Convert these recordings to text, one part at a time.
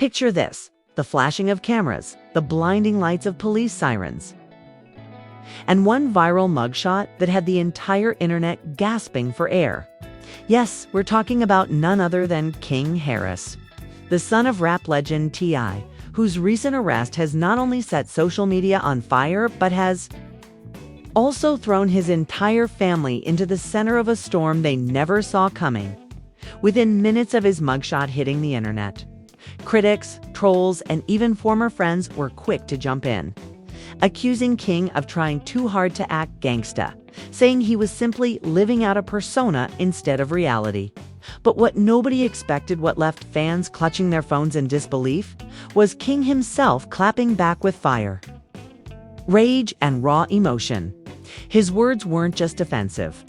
Picture this: the flashing of cameras, the blinding lights of police sirens, and one viral mugshot that had the entire internet gasping for air. Yes, we're talking about none other than King Harris, the son of rap legend T.I., whose recent arrest has not only set social media on fire, but has also thrown his entire family into the center of a storm they never saw coming. Within minutes of his mugshot hitting the internet, critics, trolls, and even former friends were quick to jump in, accusing King of trying too hard to act gangsta, saying he was simply living out a persona instead of reality. But what nobody expected, what left fans clutching their phones in disbelief, was King himself clapping back with fire, rage, and raw emotion. His words weren't just offensive.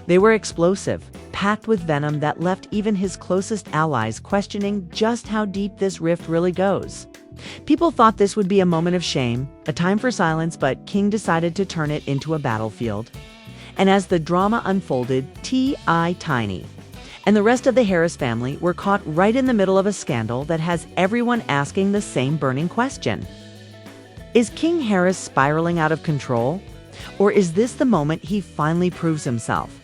They were explosive, packed with venom that left even his closest allies questioning just how deep this rift really goes. People thought this would be a moment of shame, a time for silence, but King decided to turn it into a battlefield. And as the drama unfolded, T.I., Tiny, and the rest of the Harris family were caught right in the middle of a scandal that has everyone asking the same burning question. Is King Harris spiraling out of control? Or is this the moment he finally proves himself?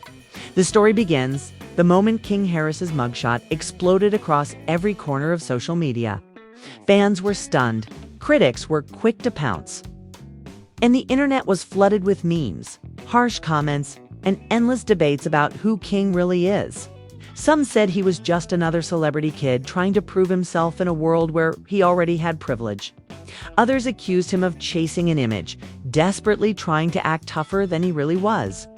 The story begins the moment King Harris's mugshot exploded across every corner of social media. Fans were stunned, critics were quick to pounce, and the internet was flooded with memes, harsh comments, and endless debates about who King really is. Some said he was just another celebrity kid trying to prove himself in a world where he already had privilege. Others accused him of chasing an image, desperately trying to act tougher than he really was.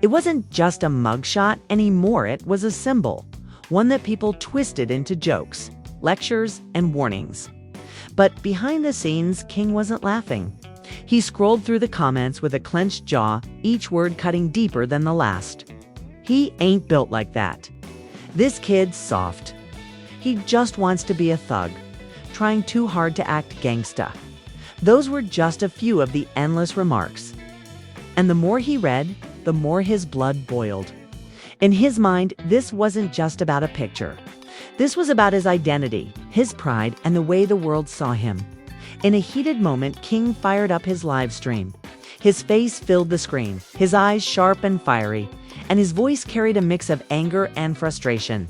It wasn't just a mugshot anymore, it was a symbol, one that people twisted into jokes, lectures, and warnings. But behind the scenes, King wasn't laughing. He scrolled through the comments with a clenched jaw, each word cutting deeper than the last. He ain't built like that. This kid's soft. He just wants to be a thug, trying too hard to act gangsta. Those were just a few of the endless remarks. And the more he read, the more his blood boiled. In his mind, this wasn't just about a picture. This was about his identity, his pride, and the way the world saw him. In a heated moment, King fired up his live stream. His face filled the screen, his eyes sharp and fiery, and his voice carried a mix of anger and frustration.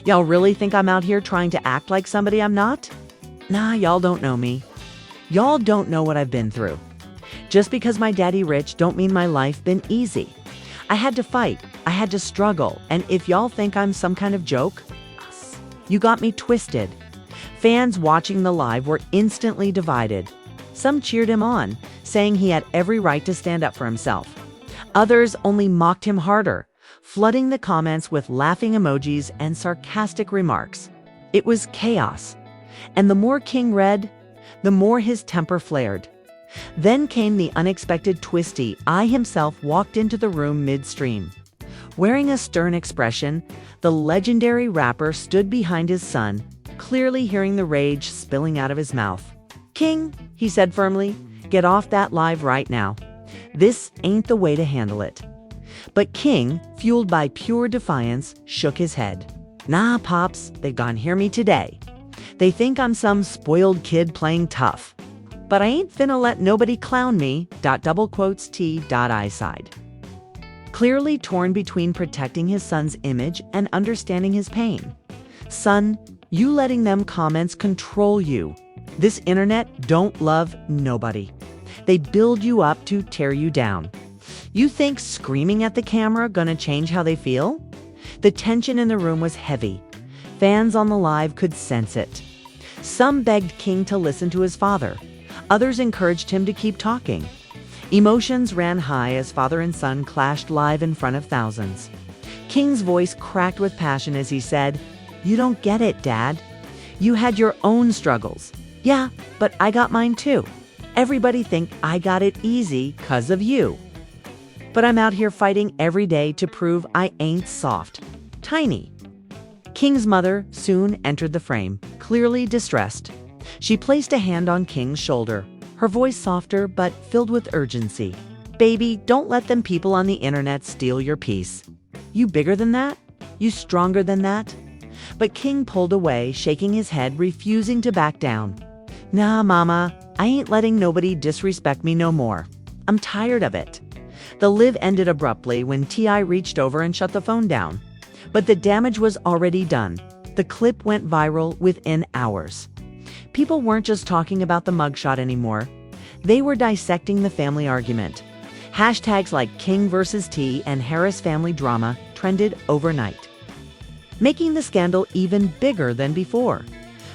Y'all really think I'm out here trying to act like somebody I'm not? Nah, y'all don't know me. Y'all don't know what I've been through. Just because my daddy rich don't mean my life been easy. I had to fight, I had to struggle, and if y'all think I'm some kind of joke, you got me twisted. Fans watching the live were instantly divided. Some cheered him on, saying he had every right to stand up for himself. Others only mocked him harder, flooding the comments with laughing emojis and sarcastic remarks. It was chaos. And the more King read, the more his temper flared. Then came the unexpected twist. T.I. himself walked into the room midstream. Wearing a stern expression, the legendary rapper stood behind his son, clearly hearing the rage spilling out of his mouth. "King," he said firmly, "get off that live right now. This ain't the way to handle it." But King, fueled by pure defiance, shook his head. "Nah, Pops, they gon' hear me today. They think I'm some spoiled kid playing tough. But I ain't finna let nobody clown me." T.I. sighed, clearly torn between protecting his son's image and understanding his pain. "Son, you letting them comments control you. This internet don't love nobody. They build you up to tear you down. You think screaming at the camera gonna change how they feel?" The tension in the room was heavy. Fans on the live could sense it. Some begged King to listen to his father. Others encouraged him to keep talking. Emotions ran high as father and son clashed live in front of thousands. King's voice cracked with passion as he said, "You don't get it, Dad. You had your own struggles. Yeah, but I got mine too. Everybody think I got it easy 'cause of you. But I'm out here fighting every day to prove I ain't soft." Tiny, King's mother, soon entered the frame, clearly distressed. She placed a hand on King's shoulder, her voice softer but filled with urgency. "Baby, don't let them people on the internet steal your peace. You bigger than that? You stronger than that? But King pulled away, shaking his head, refusing to back down. "Nah, mama, I ain't letting nobody disrespect me no more. I'm tired of it." The live ended abruptly when T.I. reached over and shut the phone down. But the damage was already done. The clip went viral within hours. People weren't just talking about the mugshot anymore. They were dissecting the family argument. Hashtags like King versus T and Harris family drama trended overnight, making the scandal even bigger than before.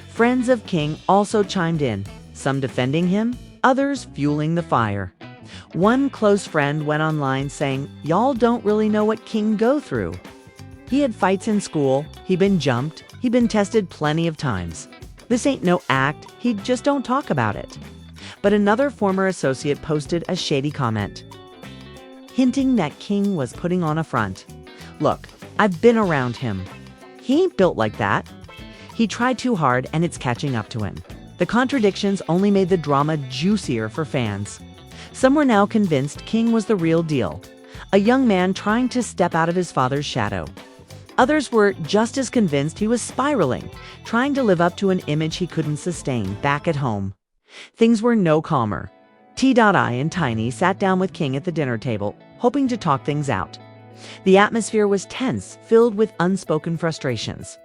Friends of King also chimed in, some defending him, others fueling the fire. One close friend went online saying, "Y'all don't really know what King go through. He had fights in school, he been jumped, he been tested plenty of times. This ain't no act, he just don't talk about it." But another former associate posted a shady comment, hinting that King was putting on a front. "Look, I've been around him. He ain't built like that. He tried too hard and it's catching up to him." The contradictions only made the drama juicier for fans. Some were now convinced King was the real deal, a young man trying to step out of his father's shadow. Others were just as convinced he was spiraling, trying to live up to an image he couldn't sustain back at home. Things were no calmer. T.I. and Tiny sat down with King at the dinner table, hoping to talk things out. The atmosphere was tense, filled with unspoken frustrations.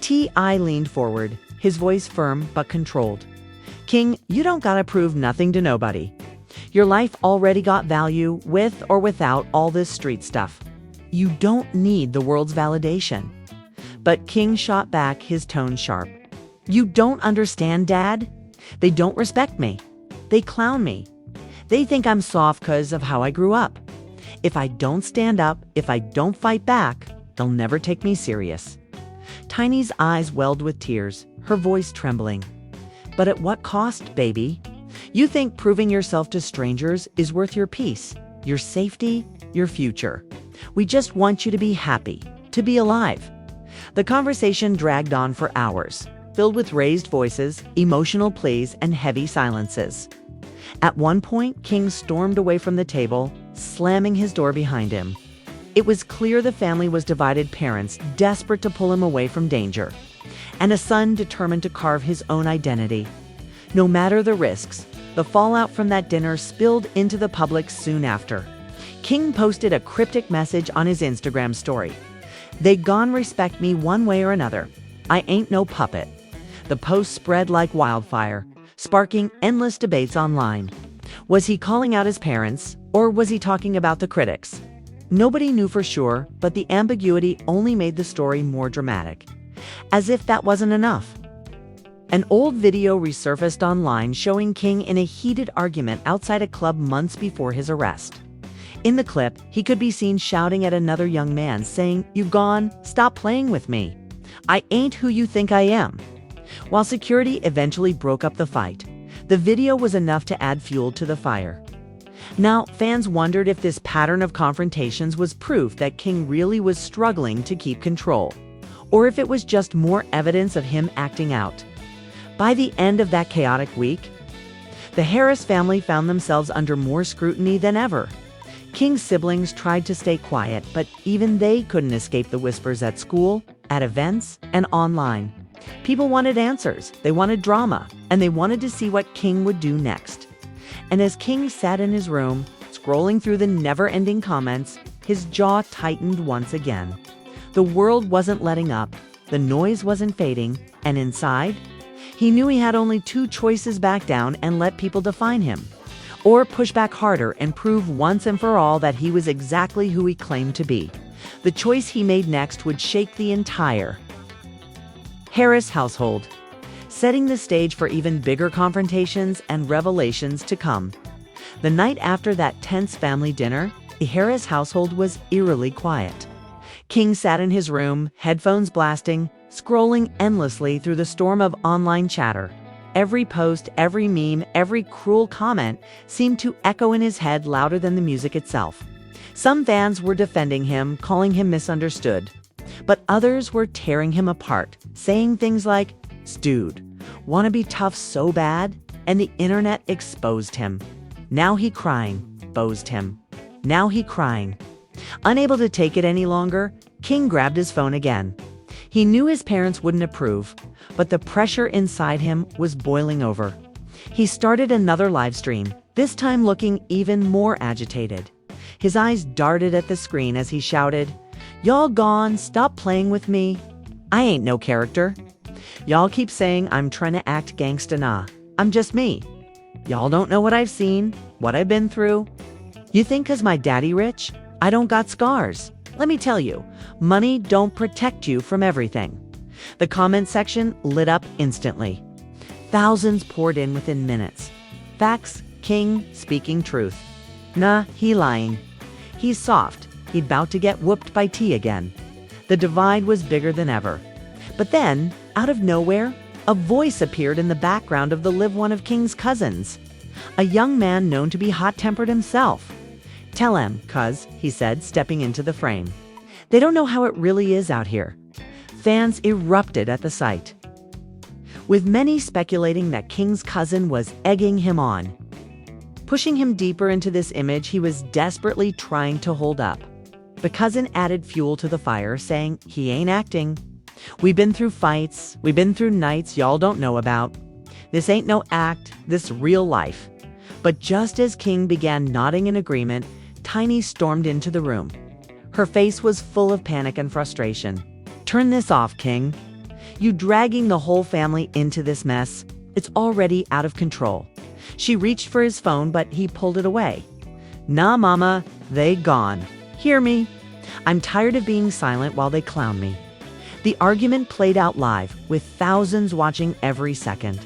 T.I. leaned forward, his voice firm but controlled. "King, you don't gotta prove nothing to nobody. Your life already got value with or without all this street stuff. You don't need the world's validation." But King shot back, his tone sharp. "You don't understand, Dad. They don't respect me. They clown me. They think I'm soft 'cause of how I grew up. If I don't stand up, if I don't fight back, they'll never take me serious." Tiny's eyes welled with tears, her voice trembling. "But at what cost, baby? You think proving yourself to strangers is worth your peace, your safety, your future. We just want you to be happy, to be alive." The conversation dragged on for hours, filled with raised voices, emotional pleas, and heavy silences. At one point, King stormed away from the table, slamming his door behind him. It was clear the family was divided, parents desperate to pull him away from danger, and a son determined to carve his own identity. No matter the risks, the fallout from that dinner spilled into the public soon after. King posted a cryptic message on his Instagram story. "They gon' respect me one way or another. I ain't no puppet." The post spread like wildfire, sparking endless debates online. Was he calling out his parents, or was he talking about the critics? Nobody knew for sure, but the ambiguity only made the story more dramatic. As if that wasn't enough, an old video resurfaced online showing King in a heated argument outside a club months before his arrest. In the clip, he could be seen shouting at another young man, saying, "You gone? Stop playing with me. I ain't who you think I am." While security eventually broke up the fight, the video was enough to add fuel to the fire. Now, fans wondered if this pattern of confrontations was proof that King really was struggling to keep control, or if it was just more evidence of him acting out. By the end of that chaotic week, the Harris family found themselves under more scrutiny than ever. King's siblings tried to stay quiet, but even they couldn't escape the whispers at school, at events, and online. People wanted answers, they wanted drama, and they wanted to see what King would do next. And as King sat in his room, scrolling through the never-ending comments, his jaw tightened once again. The world wasn't letting up, the noise wasn't fading, and inside, he knew he had only two choices: back down and let people define him, or push back harder and prove once and for all that he was exactly who he claimed to be. The choice he made next would shake the entire Harris household, setting the stage for even bigger confrontations and revelations to come. The night after that tense family dinner, the Harris household was eerily quiet. King sat in his room, headphones blasting, scrolling endlessly through the storm of online chatter. Every post, every meme, every cruel comment seemed to echo in his head louder than the music itself. Some fans were defending him, calling him misunderstood, but others were tearing him apart, saying things like, "Dude, wanna be tough so bad?" And the internet exposed him. Now he crying, exposed him. Now he crying. Unable to take it any longer, King grabbed his phone again. He knew his parents wouldn't approve, but the pressure inside him was boiling over. He started another live stream, this time looking even more agitated. His eyes darted at the screen as he shouted, "Y'all gone, stop playing with me. I ain't no character. Y'all keep saying I'm trying to act gangsta nah. I'm just me. Y'all don't know what I've seen, what I've been through. You think 'cause my daddy rich, I don't got scars? Let me tell you, money don't protect you from everything." The comment section lit up instantly. Thousands poured in within minutes. Facts, King speaking truth. Nah, he lying. He's soft. He'd bout to get whooped by T again. The divide was bigger than ever. But then, out of nowhere, a voice appeared in the background of the live one of King's cousins. A young man known to be hot-tempered himself. "Tell 'em, cuz," he said, stepping into the frame. "They don't know how it really is out here." Fans erupted at the sight, with many speculating that King's cousin was egging him on, pushing him deeper into this image he was desperately trying to hold up. The cousin added fuel to the fire, saying, "He ain't acting. We've been through fights, we've been through nights y'all don't know about. This ain't no act, this real life." But just as King began nodding in agreement, Tiny stormed into the room. Her face was full of panic and frustration. "Turn this off, King. You dragging the whole family into this mess. It's already out of control." She reached for his phone, but he pulled it away. "Nah, mama, they gone. Hear me? I'm tired of being silent while they clown me." The argument played out live, with thousands watching every second.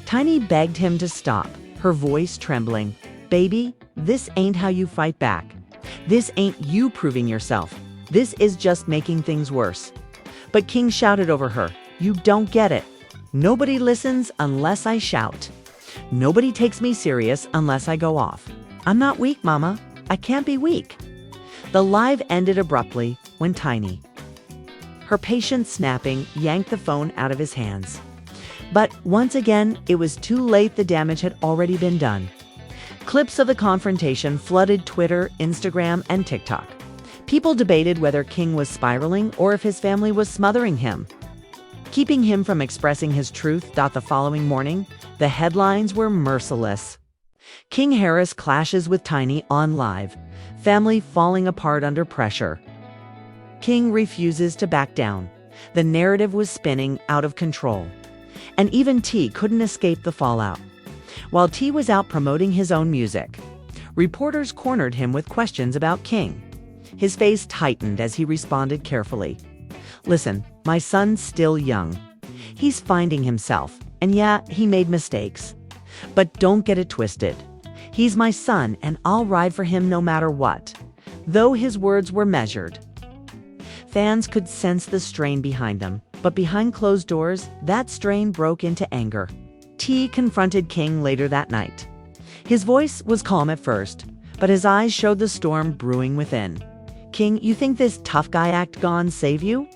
Tiny begged him to stop, her voice trembling. "Baby, this ain't how you fight back. This ain't you proving yourself. This is just making things worse." But King shouted over her, "You don't get it. Nobody listens unless I shout. Nobody takes me serious unless I go off. I'm not weak, mama. I can't be weak." The live ended abruptly when Tiny, her patience snapping, yanked the phone out of his hands. But once again, it was too late. The damage had already been done. Clips of the confrontation flooded Twitter, Instagram, and TikTok. People debated whether King was spiraling or if his family was smothering him, keeping him from expressing his truth. The following morning, the headlines were merciless. King Harris clashes with Tiny on live, family falling apart under pressure. King refuses to back down. The narrative was spinning out of control. And even T couldn't escape the fallout. While T was out promoting his own music, reporters cornered him with questions about King. His face tightened as he responded carefully. "Listen, my son's still young. He's finding himself, and yeah, he made mistakes. But don't get it twisted. He's my son, and I'll ride for him no matter what." Though his words were measured, fans could sense the strain behind them. But behind closed doors, that strain broke into anger. T confronted King later that night. His voice was calm at first, but his eyes showed the storm brewing within. "King, you think this tough guy act gone save you?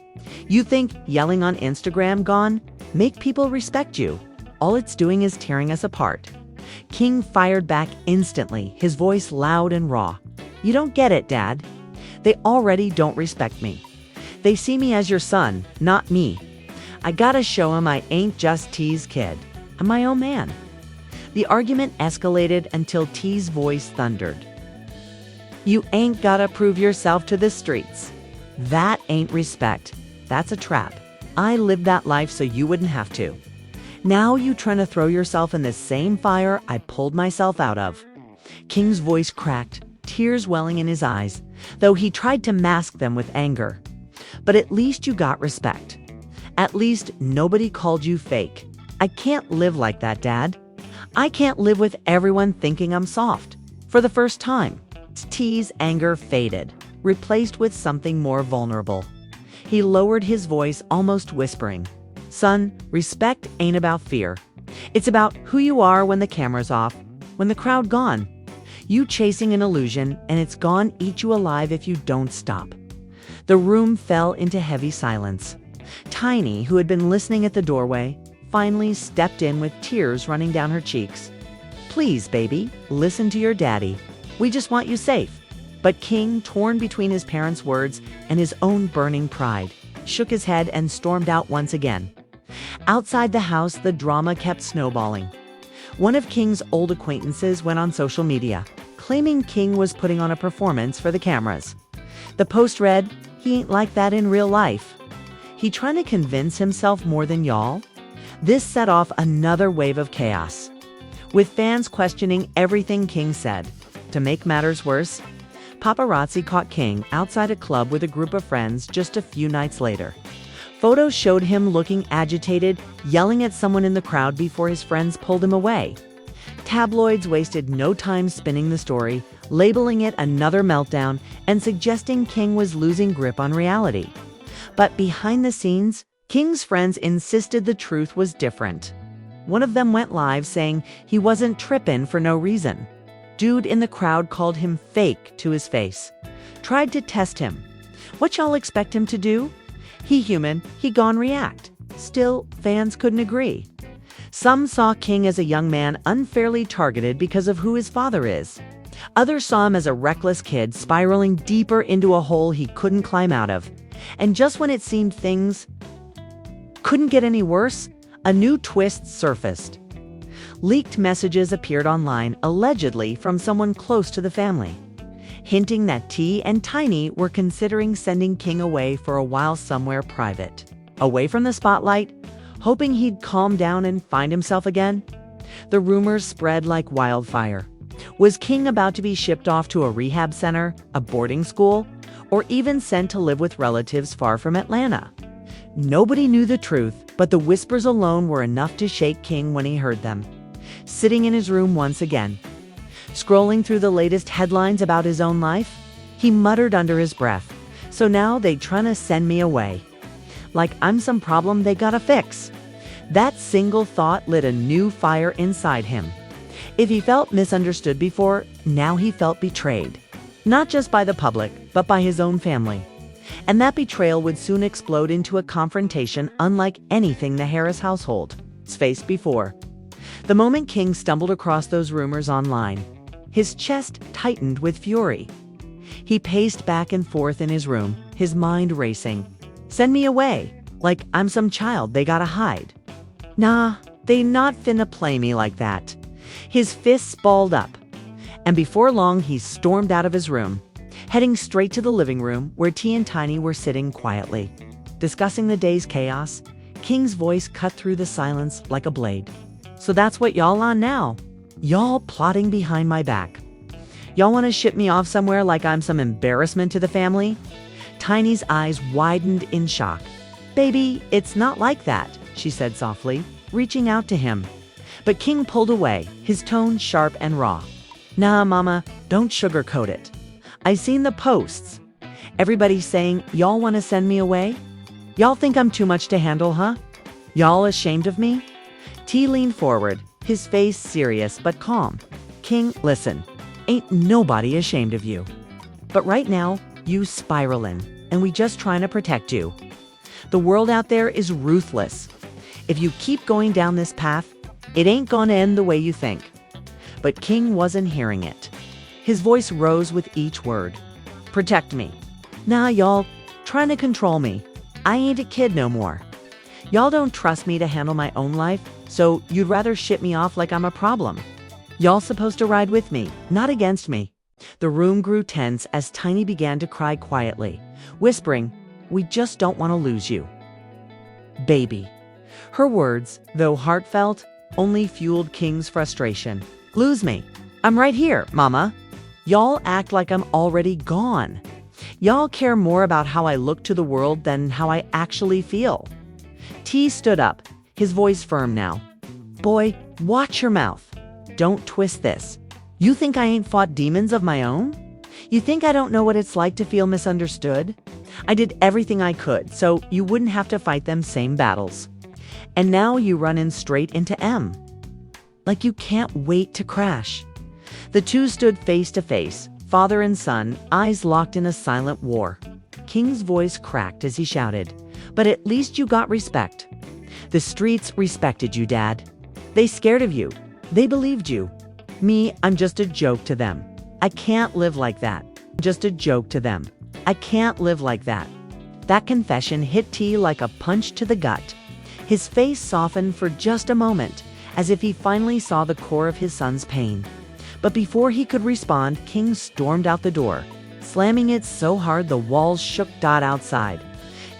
You think yelling on Instagram gone make people respect you? All it's doing is tearing us apart." King fired back instantly, his voice loud and raw. "You don't get it, Dad. They already don't respect me. They see me as your son, not me. I gotta show him I ain't just T's kid. I'm my own man." The argument escalated until T's voice thundered. "You ain't gotta prove yourself to the streets. That ain't respect. That's a trap. I lived that life so you wouldn't have to. Now you trying to throw yourself in the same fire I pulled myself out of." King's voice cracked, tears welling in his eyes, though he tried to mask them with anger. "But at least you got respect. At least nobody called you fake. I can't live like that, Dad. I can't live with everyone thinking I'm soft." For the first time, T's anger faded, replaced with something more vulnerable. He lowered his voice, almost whispering, "Son, respect ain't about fear. It's about who you are when the camera's off, when the crowd gone. You chasing an illusion, and it's gone eat you alive if you don't stop." The room fell into heavy silence. Tiny, who had been listening at the doorway, finally stepped in with tears running down her cheeks. "Please, baby, listen to your daddy. We just want you safe." But King, torn between his parents' words and his own burning pride, shook his head, and stormed out once again. Outside the house, the drama kept snowballing. One of King's old acquaintances went on social media, claiming King was putting on a performance for the cameras. The post read, "He ain't like that in real life. He trying to convince himself more than y'all?" This set off another wave of chaos, with fans questioning everything King said. To make matters worse, paparazzi caught King outside a club with a group of friends just a few nights later. Photos showed him looking agitated, yelling at someone in the crowd before his friends pulled him away. Tabloids wasted no time spinning the story, labeling it another meltdown and suggesting King was losing grip on reality. But behind the scenes, King's friends insisted the truth was different. One of them went live saying he wasn't tripping for no reason. Dude in the crowd called him fake to his face. Tried to test him. What y'all expect him to do? He human, he gon' react. Still, fans couldn't agree. Some saw King as a young man unfairly targeted because of who his father is. Others saw him as a reckless kid spiraling deeper into a hole he couldn't climb out of. And just when it seemed things couldn't get any worse, a new twist surfaced. Leaked messages appeared online, allegedly from someone close to the family, hinting that T and Tiny were considering sending King away for a while somewhere private, away from the spotlight, hoping he'd calm down and find himself again. The rumors spread like wildfire. Was King about to be shipped off to a rehab center, a boarding school, or even sent to live with relatives far from Atlanta? Nobody knew the truth, but the whispers alone were enough to shake King when he heard them. Sitting in his room once again, scrolling through the latest headlines about his own life, he muttered under his breath, "So now they tryna send me away. Like I'm some problem they gotta fix." That single thought lit a new fire inside him. If he felt misunderstood before, now he felt betrayed. Not just by the public, but by his own family. And that betrayal would soon explode into a confrontation unlike anything the Harris household has faced before. The moment King stumbled across those rumors online, his chest tightened with fury. He paced back and forth in his room, his mind racing. Send me away, like I'm some child they gotta hide. Nah, they not finna play me like that. His fists balled up, and before long he stormed out of his room, heading straight to the living room where T and Tiny were sitting quietly. Discussing the day's chaos, King's voice cut through the silence like a blade. "So that's what y'all on now? Y'all plotting behind my back. Y'all want to ship me off somewhere like I'm some embarrassment to the family?" Tiny's eyes widened in shock. "Baby, it's not like that," she said softly, reaching out to him. But King pulled away, his tone sharp and raw. "Nah, mama, don't sugarcoat it. I seen the posts. Everybody's saying y'all want to send me away? Y'all think I'm too much to handle, huh? Y'all ashamed of me?" T leaned forward, his face serious but calm. "King, listen, ain't nobody ashamed of you. But right now, you spiraling, and we just trying to protect you. The world out there is ruthless. If you keep going down this path, it ain't gonna end the way you think." But King wasn't hearing it. His voice rose with each word. "Protect me. Nah, y'all trying to control me. I ain't a kid no more. Y'all don't trust me to handle my own life, so you'd rather ship me off like I'm a problem. Y'all supposed to ride with me, not against me." The room grew tense as Tiny began to cry quietly, whispering, "We just don't want to lose you. Baby." Her words, though heartfelt, only fueled King's frustration. "Lose me. I'm right here, mama. Y'all act like I'm already gone. Y'all care more about how I look to the world than how I actually feel." T stood up, his voice firm now. "Boy, watch your mouth. Don't twist this. You think I ain't fought demons of my own? You think I don't know what it's like to feel misunderstood? I did everything I could, so you wouldn't have to fight them same battles. And now you run in straight into M. Like you can't wait to crash." The two stood face to face, father and son, eyes locked in a silent war. King's voice cracked as he shouted, "But at least you got respect. The streets respected you, Dad. They scared of you. They believed you. Me, I'm just a joke to them. I can't live like that. Just a joke to them. I can't live like that. That confession hit T like a punch to the gut. His face softened for just a moment, as if he finally saw the core of his son's pain. But before he could respond, King stormed out the door, slamming it so hard the walls shook outside.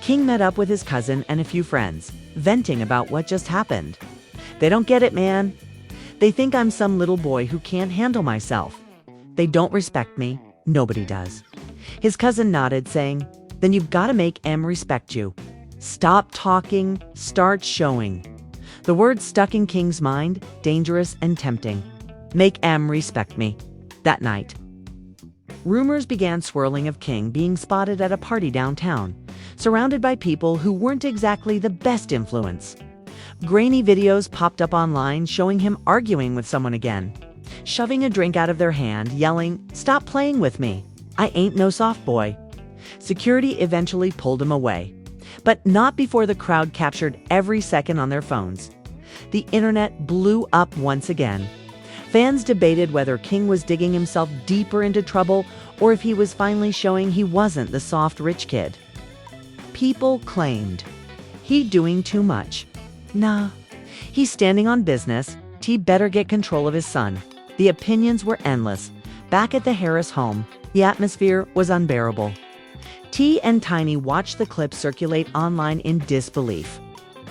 King met up with his cousin and a few friends, venting about what just happened. "They don't get it, man. They think I'm some little boy who can't handle myself. They don't respect me. Nobody does." His cousin nodded, saying, "Then you've got to make M respect you. Stop talking, start showing." The words stuck in King's mind, dangerous and tempting. Make M respect me. That night, rumors began swirling of King being spotted at a party downtown, surrounded by people who weren't exactly the best influence. Grainy videos popped up online showing him arguing with someone again, shoving a drink out of their hand, yelling, "Stop playing with me. I ain't no soft boy." Security eventually pulled him away, but not before the crowd captured every second on their phones. The internet blew up once again. Fans debated whether King was digging himself deeper into trouble or if he was finally showing he wasn't the soft rich kid. People claimed, "He doing too much. Nah, he's standing on business. T better get control of his son." The opinions were endless. Back at the Harris home, the atmosphere was unbearable. T and Tiny watched the clip circulate online in disbelief.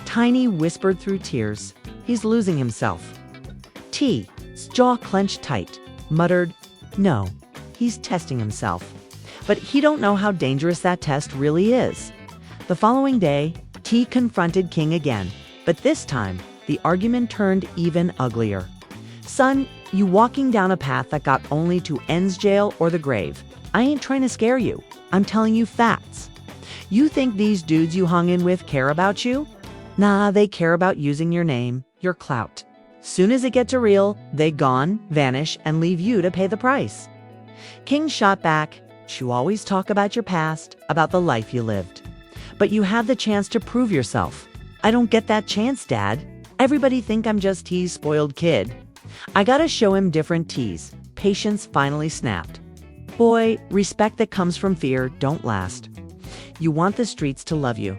Tiny whispered through tears, "He's losing himself." T's jaw clenched tight, muttered, "No, he's testing himself." But he don't know how dangerous that test really is. The following day, T confronted King again, but this time, the argument turned even uglier. "Son, you walking down a path that got only to ends jail or the grave. I ain't trying to scare you. I'm telling you facts. You think these dudes you hung in with care about you? Nah, they care about using your name, your clout. Soon as it gets real, they gone, vanish, and leave you to pay the price." King shot back, "You always talk about your past, about the life you lived. But you have the chance to prove yourself. I don't get that chance, Dad. Everybody think I'm just T's spoiled kid. I gotta show him different T's." Patience finally snapped. "Boy, respect that comes from fear don't last. You want the streets to love you.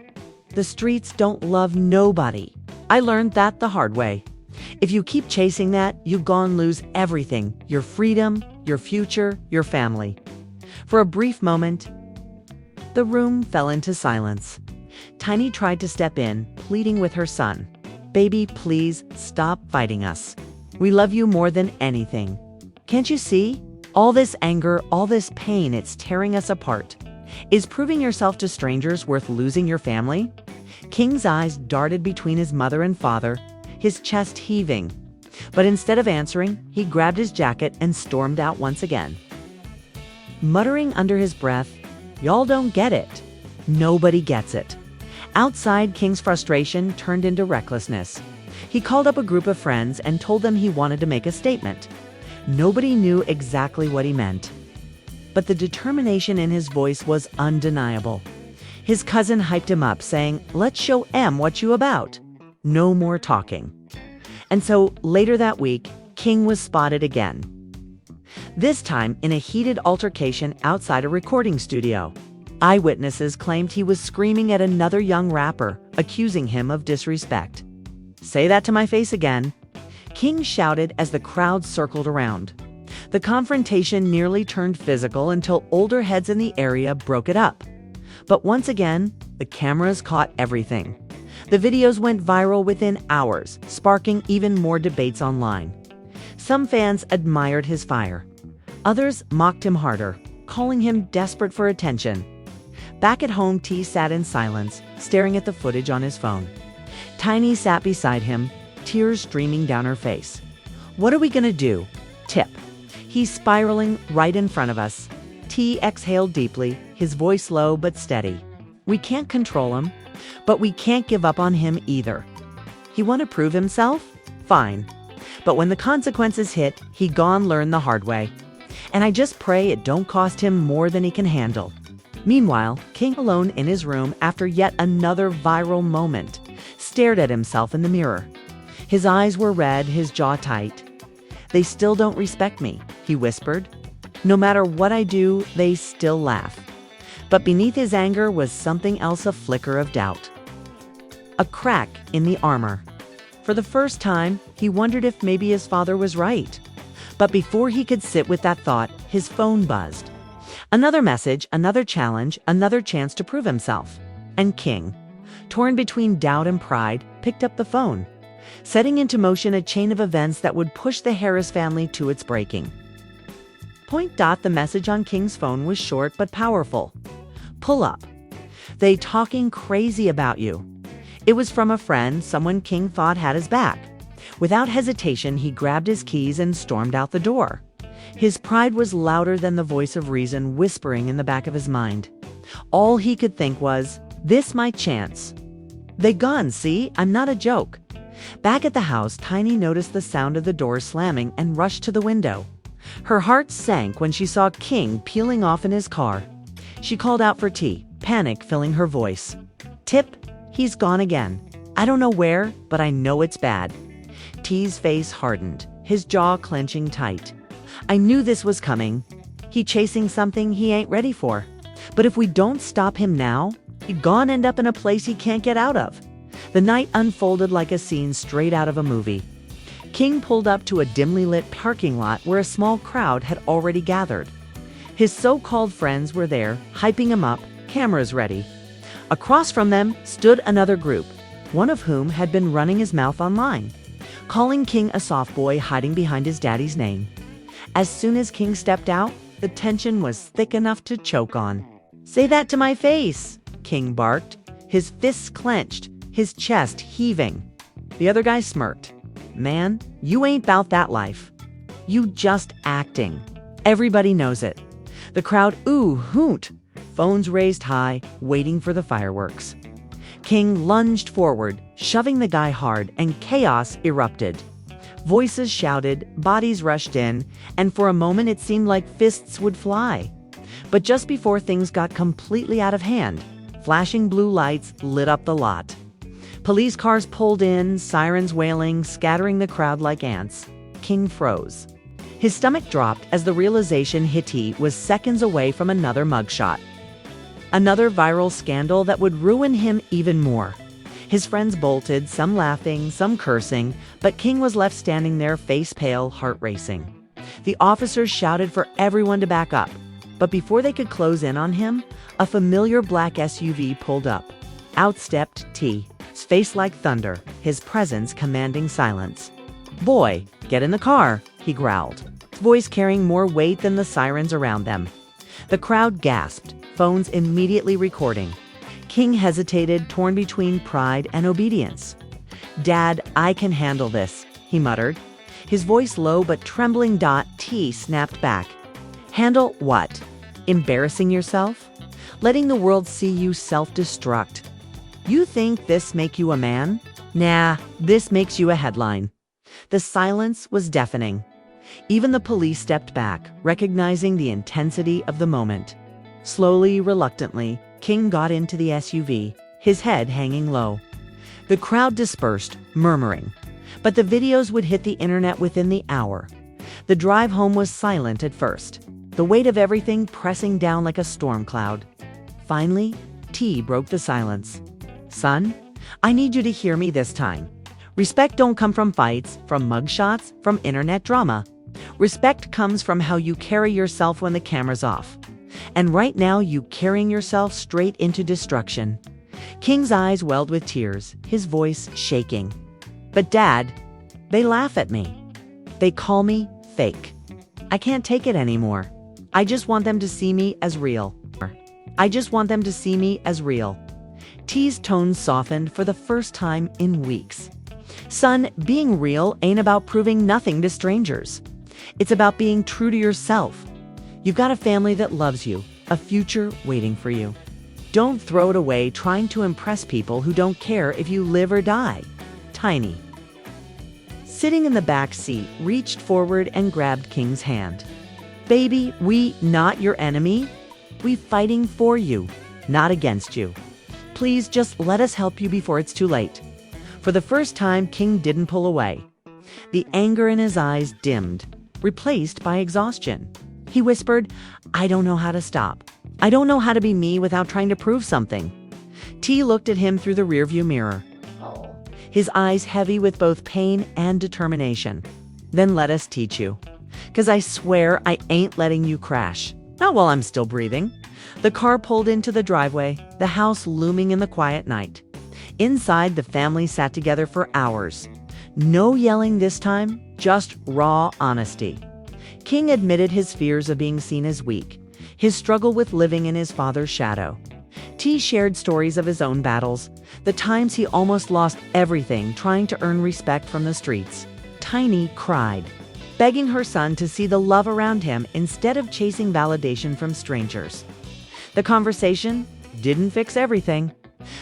The streets don't love nobody. I learned that the hard way. If you keep chasing that, you gon' lose everything, your freedom, your future, your family." For a brief moment, the room fell into silence. Tiny tried to step in, pleading with her son. "Baby, please stop fighting us. We love you more than anything. Can't you see? All this anger, all this pain, it's tearing us apart. Is proving yourself to strangers worth losing your family?" King's eyes darted between his mother and father, his chest heaving. But instead of answering, he grabbed his jacket and stormed out once again. Muttering under his breath, "Y'all don't get it. Nobody gets it." Outside, King's frustration turned into recklessness. He called up a group of friends and told them he wanted to make a statement. Nobody knew exactly what he meant, but the determination in his voice was undeniable. His cousin hyped him up, saying, "Let's show M what you about. No more talking." And so later that week, King was spotted again. This time in a heated altercation outside a recording studio. Eyewitnesses claimed he was screaming at another young rapper, accusing him of disrespect. "Say that to my face again," King shouted as the crowd circled around. The confrontation nearly turned physical until older heads in the area broke it up. But once again, the cameras caught everything. The videos went viral within hours, sparking even more debates online. Some fans admired his fire. Others mocked him harder, calling him desperate for attention. Back at home, T sat in silence, staring at the footage on his phone. Tiny sat beside him, tears streaming down her face. "What are we gonna do?" Tip. "He's spiraling right in front of us." T exhaled deeply, his voice low but steady. "We can't control him, but we can't give up on him either. He want to prove himself? Fine. But when the consequences hit, he gone learn the hard way. And I just pray it don't cost him more than he can handle." Meanwhile, King, alone in his room after yet another viral moment, stared at himself in the mirror. His eyes were red, his jaw tight. "They still don't respect me," he whispered. "No matter what I do, they still laugh." But beneath his anger was something else, a flicker of doubt. A crack in the armor. For the first time, he wondered if maybe his father was right. But before he could sit with that thought, his phone buzzed. Another message, another challenge, another chance to prove himself. And King, torn between doubt and pride, picked up the phone, setting into motion a chain of events that would push the Harris family to its breaking. The message on King's phone was short but powerful. Pull up. They talking crazy about you. It was from a friend, someone King thought had his back. Without hesitation, he grabbed his keys and stormed out the door. His pride was louder than the voice of reason whispering in the back of his mind. All he could think was, this my chance. They gone, see? I'm not a joke. Back at the house, Tiny noticed the sound of the door slamming and rushed to the window. Her heart sank when she saw King peeling off in his car. She called out for T, panic filling her voice. Tip, he's gone again. I don't know where, but I know it's bad. T's face hardened, his jaw clenching tight. I knew this was coming. He chasing something he ain't ready for. But if we don't stop him now, he gon' end up in a place he can't get out of. The night unfolded like a scene straight out of a movie. King pulled up to a dimly lit parking lot where a small crowd had already gathered. His so-called friends were there, hyping him up, cameras ready. Across from them stood another group, one of whom had been running his mouth online, calling King a soft boy hiding behind his daddy's name. As soon as King stepped out, the tension was thick enough to choke on. Say that to my face, King barked, his fists clenched, his chest heaving. The other guy smirked. Man, you ain't bout that life. You just acting. Everybody knows it. The crowd hoot, phones raised high, waiting for the fireworks. King lunged forward, shoving the guy hard, and chaos erupted. Voices shouted, bodies rushed in, and for a moment it seemed like fists would fly. But just before things got completely out of hand, flashing blue lights lit up the lot. Police cars pulled in, sirens wailing, scattering the crowd like ants. King froze. His stomach dropped as the realization he was seconds away from another mugshot. Another viral scandal that would ruin him even more. His friends bolted, some laughing, some cursing, but King was left standing there, face pale, heart racing. The officers shouted for everyone to back up, but before they could close in on him, a familiar black SUV pulled up. Out stepped T, his face like thunder, his presence commanding silence. Boy, get in the car, he growled, his voice carrying more weight than the sirens around them. The crowd gasped, phones immediately recording. King hesitated, torn between pride and obedience. Dad, I can handle this, he muttered. His voice low but trembling. T snapped back. Handle what? Embarrassing yourself? Letting the world see you self-destruct? You think this make you a man? Nah, this makes you a headline. The silence was deafening. Even the police stepped back, recognizing the intensity of the moment. Slowly, reluctantly, King got into the SUV, his head hanging low. The crowd dispersed, murmuring, but the videos would hit the internet within the hour. The drive home was silent at first, the weight of everything pressing down like a storm cloud. Finally, T broke the silence. Son, I need you to hear me this time. Respect don't come from fights, from mugshots, from internet drama. Respect comes from how you carry yourself when the camera's off. And right now, you carrying yourself straight into destruction. King's eyes welled with tears, his voice shaking. But Dad, they laugh at me. They call me fake. I can't take it anymore. I just want them to see me as real. I just want them to see me as real. T's tone softened for the first time in weeks. Son, being real ain't about proving nothing to strangers. It's about being true to yourself. You've got a family that loves you, a future waiting for you. Don't throw it away trying to impress people who don't care if you live or die. Tiny, sitting in the back seat, reached forward and grabbed King's hand. Baby, we not your enemy. We fighting for you, not against you. Please just let us help you before it's too late. For the first time, King didn't pull away. The anger in his eyes dimmed, replaced by exhaustion. He whispered, I don't know how to stop. I don't know how to be me without trying to prove something." T looked at him through the rearview mirror, his eyes heavy with both pain and determination. "Then let us teach you. 'Cause I swear I ain't letting you crash. Not while I'm still breathing." The car pulled into the driveway, the house looming in the quiet night. Inside, the family sat together for hours. No yelling this time, just raw honesty. King admitted his fears of being seen as weak, his struggle with living in his father's shadow. T shared stories of his own battles, the times he almost lost everything trying to earn respect from the streets. Tiny cried, begging her son to see the love around him instead of chasing validation from strangers. The conversation didn't fix everything,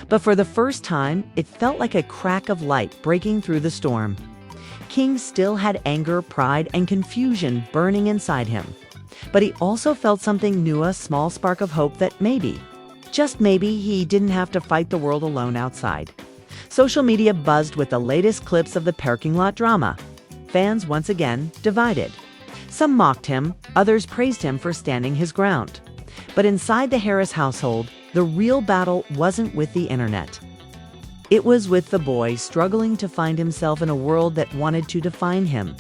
but for the first time, it felt like a crack of light breaking through the storm. King still had anger, pride, and confusion burning inside him, but he also felt something new, a small spark of hope that maybe, just maybe, he didn't have to fight the world alone outside. Social media buzzed with the latest clips of the parking lot drama. Fans once again divided. Some mocked him, others praised him for standing his ground. But inside the Harris household, the real battle wasn't with the internet. It was with the boy struggling to find himself in a world that wanted to define him.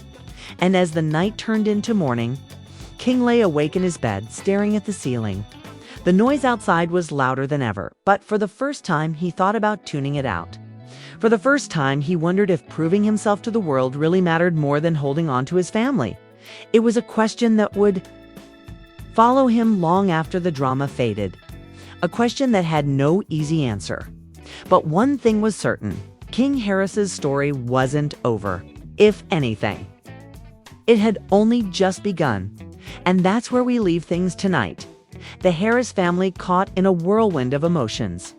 And as the night turned into morning, King lay awake in his bed, staring at the ceiling. The noise outside was louder than ever, but for the first time, he thought about tuning it out. For the first time, he wondered if proving himself to the world really mattered more than holding on to his family. It was a question that would follow him long after the drama faded. A question that had no easy answer. But one thing was certain, King Harris's story wasn't over. If anything, it had only just begun. And that's where we leave things tonight. The Harris family caught in a whirlwind of emotions.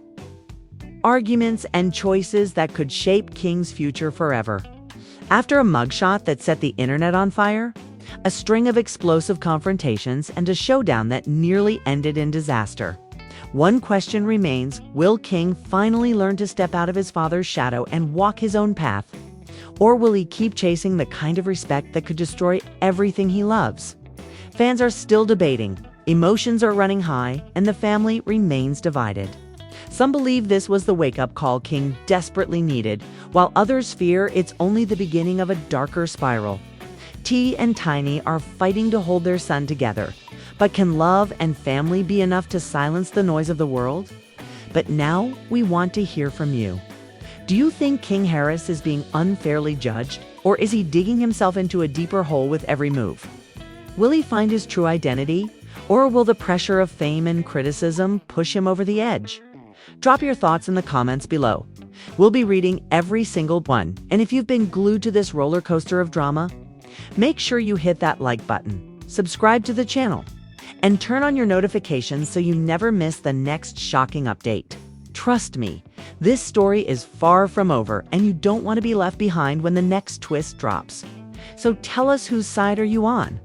Arguments and choices that could shape King's future forever. After a mugshot that set the internet on fire, a string of explosive confrontations, and a showdown that nearly ended in disaster, one question remains: will King finally learn to step out of his father's shadow and walk his own path? Or will he keep chasing the kind of respect that could destroy everything he loves? Fans are still debating, emotions are running high, and the family remains divided. Some believe this was the wake-up call King desperately needed, while others fear it's only the beginning of a darker spiral. T and Tiny are fighting to hold their son together, but can love and family be enough to silence the noise of the world? But now we want to hear from you. Do you think King Harris is being unfairly judged, or is he digging himself into a deeper hole with every move? Will he find his true identity, or will the pressure of fame and criticism push him over the edge? Drop your thoughts in the comments below. We'll be reading every single one, and if you've been glued to this roller coaster of drama, make sure you hit that like button, subscribe to the channel, and turn on your notifications so you never miss the next shocking update. Trust me, this story is far from over, and you don't want to be left behind when the next twist drops. So tell us, whose side are you on?